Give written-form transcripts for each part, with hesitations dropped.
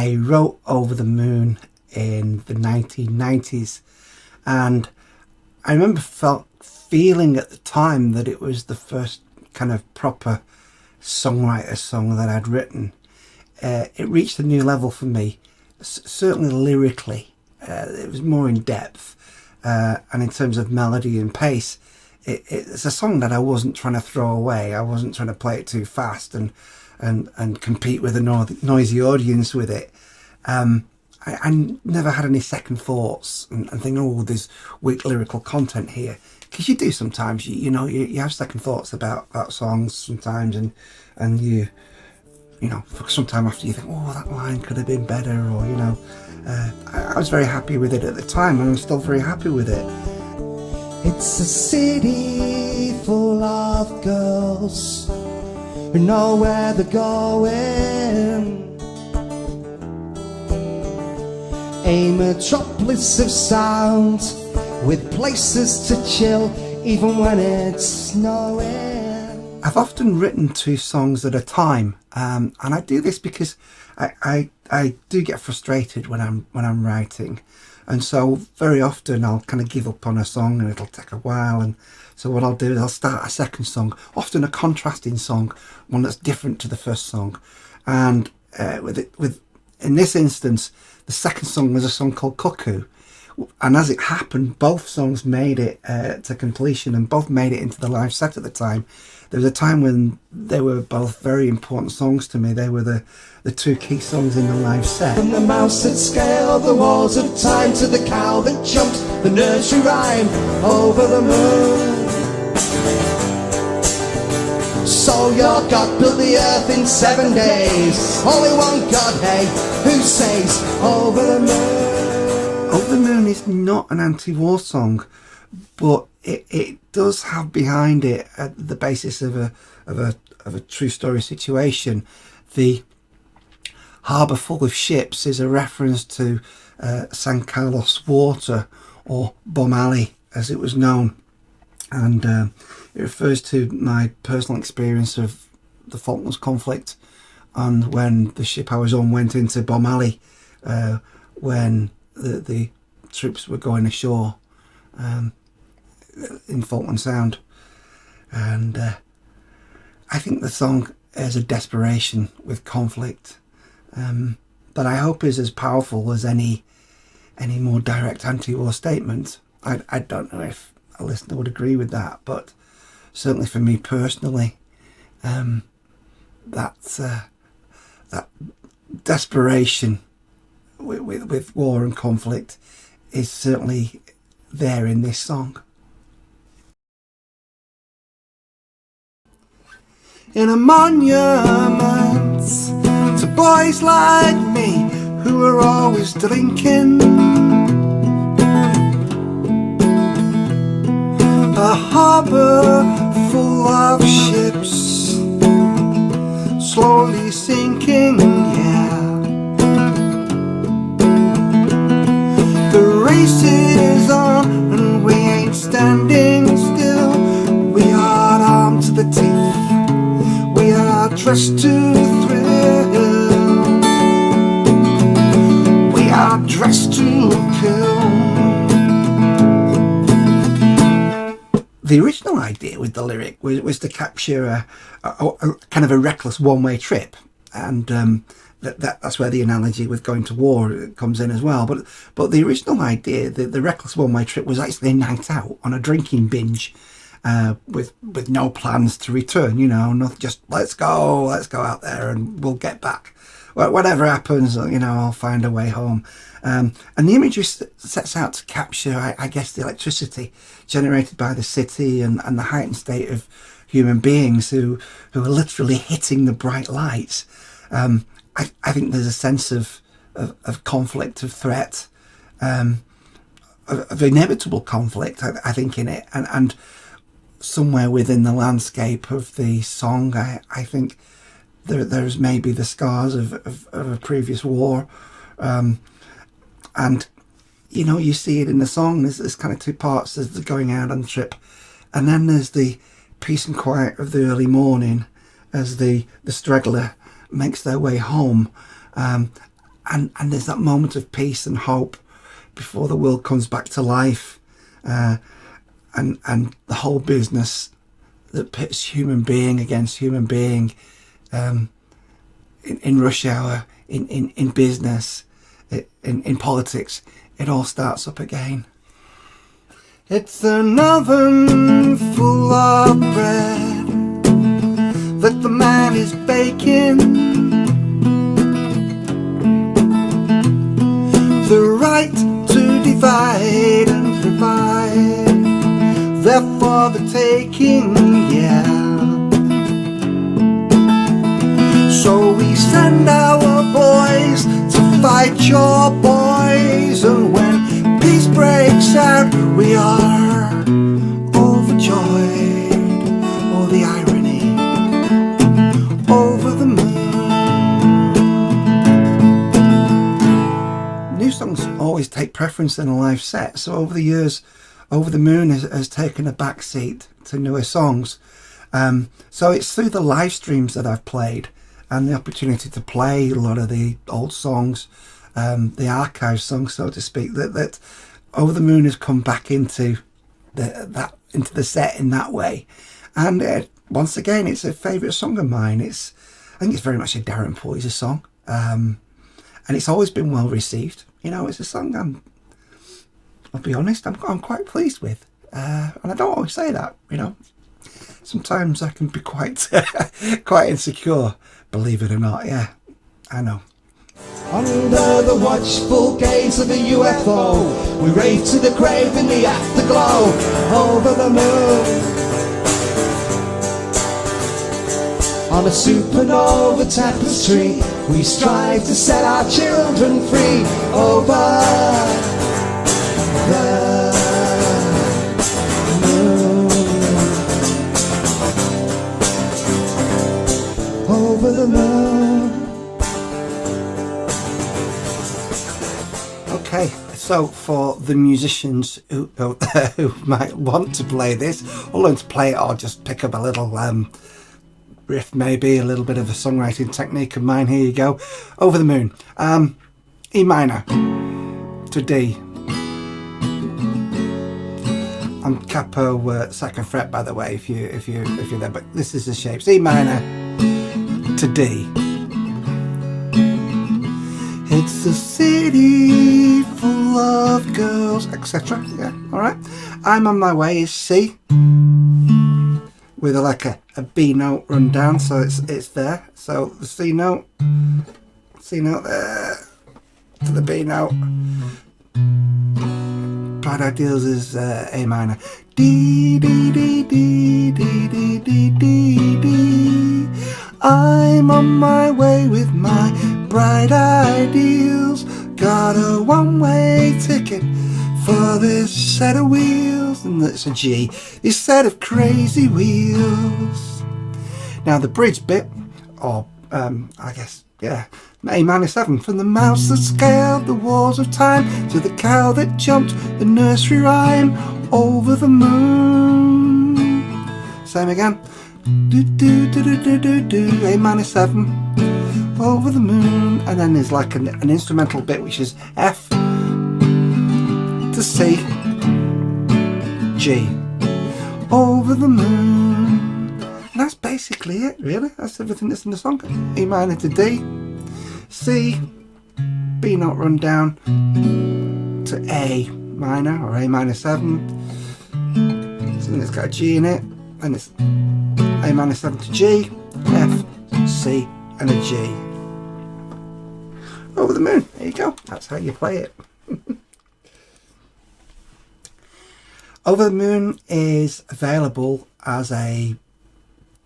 I wrote Over the Moon in the 1990s, and I remember feeling at the time that it was the first kind of proper songwriter song that I'd written. It reached a new level for me, certainly lyrically. It was more in depth, and in terms of melody and pace, it's a song that I wasn't trying to throw away. I wasn't trying to play it too fast and compete with a noisy audience with it. I never had any second thoughts and think, oh, there's weak lyrical content here. Because you do sometimes, you have second thoughts about songs sometimes, and you sometime after you think, oh, that line could have been better, or I was very happy with it at the time, and I'm still very happy with it. It's a city full of girls who know where they're going. A metropolis of sound with places to chill even when it's snowing. I've often written 2 songs at a time, and I do this because I do get frustrated when I'm writing, and so very often I'll kind of give up on a song and it'll take a while, and so what I'll do is I'll start a second song, often a contrasting song, one that's different to the first song, and in this instance the second song was a song called Cuckoo, and as it happened both songs made it to completion and both made it into the live set at the time. There was a time when they were both very important songs to me. They were the 2 key songs in the live set. From the mouse that scaled the walls of time to the cow that jumped the nursery rhyme over the moon. So your God built the earth in 7 days. Only one God, hey, who says over the moon? Over the Moon is not an anti-war song, but it does have behind it at the basis of a true story situation. The harbour full of ships is a reference to San Carlos Water, or Bomb Alley as it was known, and it refers to my personal experience of the Falklands conflict, and when the ship I was on went into Bomb Alley when the troops were going ashore in Falkland Sound. And I think the song is a desperation with conflict, but I hope is as powerful as any more direct anti-war statement. I don't know if a listener would agree with that, but certainly for me personally, that desperation with war and conflict is certainly there in this song. In a monument to boys like me who are always drinking, a harbour full of ships slowly sinking, yeah. The race is on and we ain't standing still. We are armed to the teeth, we are dressed to thrill, we are dressed to kill. The original idea with the lyric was to capture a kind of a reckless one-way trip, and that's where the analogy with going to war comes in as well. But the original idea, the reckless one-way trip, was actually a night out on a drinking binge, with no plans to return. Not just let's go out there and we'll get back. Whatever happens, I'll find a way home. And the imagery sets out to capture, I guess, the electricity generated by the city and the heightened state of human beings who are literally hitting the bright lights. I think there's a sense of conflict, of threat, of inevitable conflict, I think, in it. And somewhere within the landscape of the song, I think there's maybe the scars of a previous war. And you see it in the song. There's kind of 2 parts. There's the going out on the trip, and then there's the peace and quiet of the early morning as the straggler makes their way home. and there's that moment of peace and hope before the world comes back to life, and the whole business that pits human being against human being, in rush hour, in business, in politics, it all starts up again. It's an oven full of bread that the man is baking. The right to divide and provide, therefore the taking, yeah. So we send our boys to fight your boys, and when peace breaks out, we are overjoyed. Oh, the irony, over the moon. New songs always take preference in a live set, so over the years, Over the Moon has taken a back seat to newer songs. So it's through the live streams that I've played, and the opportunity to play a lot of the old songs, the archive songs, so to speak, that Over the Moon has come back into the set in that way. And once again, it's a favourite song of mine. I think it's very much a Darren Poyzer song, and it's always been well received. You know, it's a song I'll be honest, I'm quite pleased with, and I don't always say that. You know, sometimes I can be quite quite insecure, believe it or not. Yeah, I know. Under the watchful gaze of a UFO, we rave to the grave in the afterglow. Over the moon, on a supernova tapestry, we strive to set our children free. Over the moon, over the moon. Okay, so for the musicians who might want to play this, or learn to play it, or just pick up a little riff, maybe a little bit of a songwriting technique of mine, here you go. Over the Moon, E minor to D. I'm capo 2nd fret, by the way, if you're there, but this is the shapes. E minor to D. It's a city full of girls, etc. Yeah, all right. I'm on my way is C, with a B note run down, so it's there. So the C note there to the B note. Pride Ideals is A minor. D D D D D D D D D. I'm on my way with my bright ideals. Got a one-way ticket for this set of wheels, and that's a G. This set of crazy wheels. Now the bridge bit, or I guess, yeah, A minor 7. From the mouse that scaled the walls of time to the cow that jumped the nursery rhyme. Over the moon. Same again. Do do do do do do do. A minor 7. Over the moon. And then there's like an instrumental bit, which is F to C, G. Over the moon. And that's basically it, really. That's everything that's in the song. E minor to D, C, B note run down to A minor, or A minor 7. So then it's got a G in it, and it's A minor 7 to G, F, C, and a G. Over the Moon. There you go. That's how you play it. Over the Moon is available as a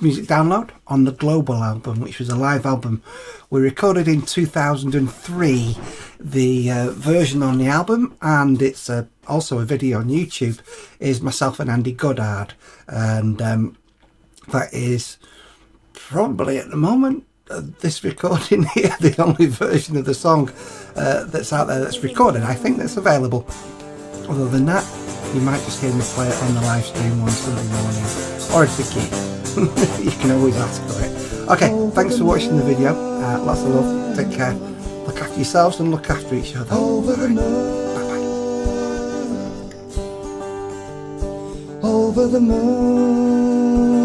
music download on the Global album, which was a live album we recorded in 2003. The version on the album, and it's also a video on YouTube, is myself and Andy Goddard, and that is probably at the moment this recording here the only version of the song that's out there that's recorded, I think, that's available. Other than that, you might just hear me play it on the live stream one Sunday morning, or if the key. You can always ask for it. Okay, thanks for watching the video. Lots of love, take care, Look after yourselves and look after each other. Over the moon. Bye-bye. Over the moon.